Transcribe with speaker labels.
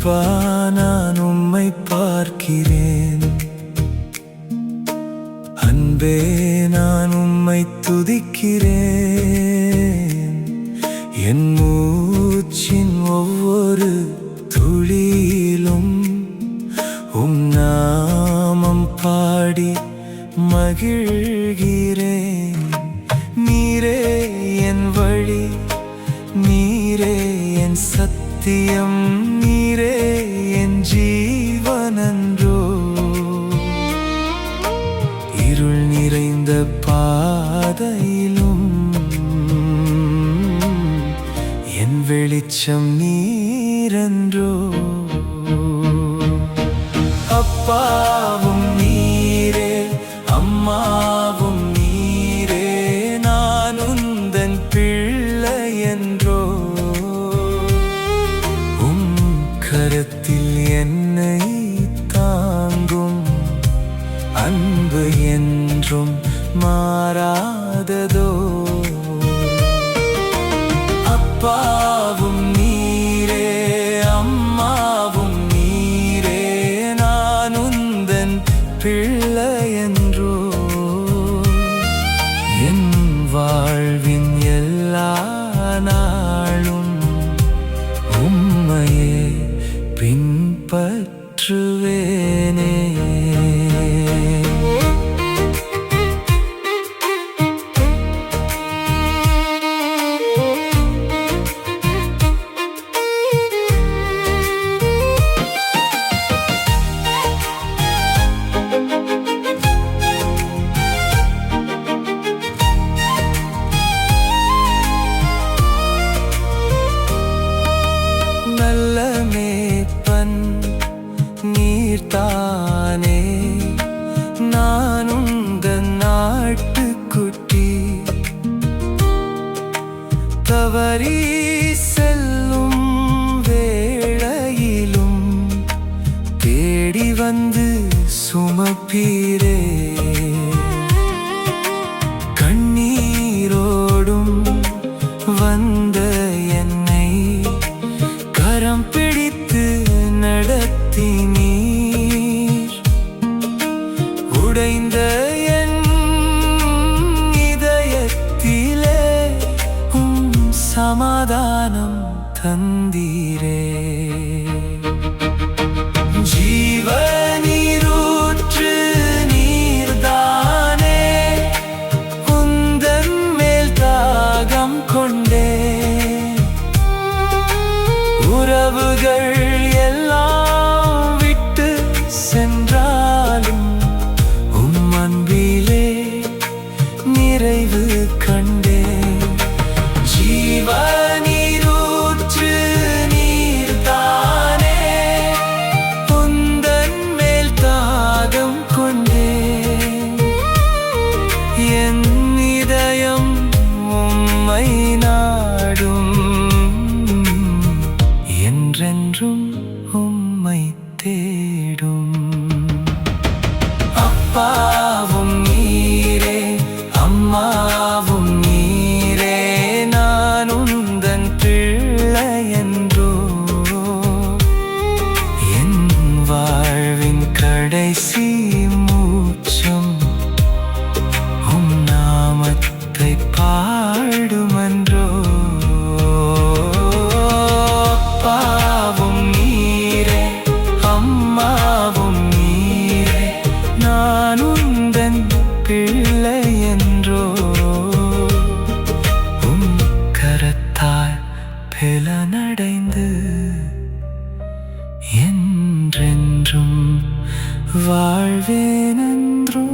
Speaker 1: அப்பா, நான் உம்மை பார்க்கிறேன். அன்பே, நான் உம்மை துதிக்கிறேன். என் மூச்சின் ஒவ்வொரு துளியிலும் உம் நாமம் பாடி மகிழ்கிறேன். நீரே என் வழி, நீரே என் சத்தியம், நீரே என் ஜீவனன்றோ. இருள் நிறைந்த பாதையிலும் என் வெளிச்சம் நீரன்றோ. அப்பாவும் நீரே, அம்மாவும் நீரே, நான் உந்தன் பிள்ளை என்றோ. உம் கரத்தில் என்னை தாங்கும் அன்பு என்றும் மாறாததோ. அப்பாவும் நீரே, அம்மாவும் நீரே, நான் உந்தன் பிள்ளை என்றோ. என் வாழ்வின் எல்லா நாளும் உம்மையே பின்பற்றுவேனே. நல்ல மேய்ப்பன் நீர்தானே, நான் உந்தன் நாட்டுக்குட்டி. தவறி செல்லும் வேளையிலும் தேடி வந்து சுமப்பீரே. கண்ணீரோடும் வந்த என்னை கரம் பிடித்து நடத்தினீர். உடைந்த என் இதயத்திலே உம் சமாதானம் தந்தீரே. ஜீவநீரூற்று நீர்தானே, உந்தன் மேல் தாகம் கொண்டே. உறவுகள் எல்லாம் விட்டு சென்றாலும் உம் அன்பிலே நிறைவு கண்டே. ஜீவநீரூற்று நீர்தானே, உந்தன் மேல் தாகம் கொண்டே. என் இதயம் உம்மை நாடும், என்றென்றும் உம்மை தேடும். அப்பாவும் நீரே, அம்மாவும் நீரே, நான் உந்தன் பிள்ளை என்றோ. என் வாழ்வின் கடைசி மூச்சும் உம் நாமத்தை பாடுமன்றோ. அப்பாவும் நீரே, அம்மாவும் நீரே, நான் உந்தன் பிள்ளை என்றோ. உம் கரத்தால் பலனடைந்து என்றென்றும் வாழ்வேனன்றோ.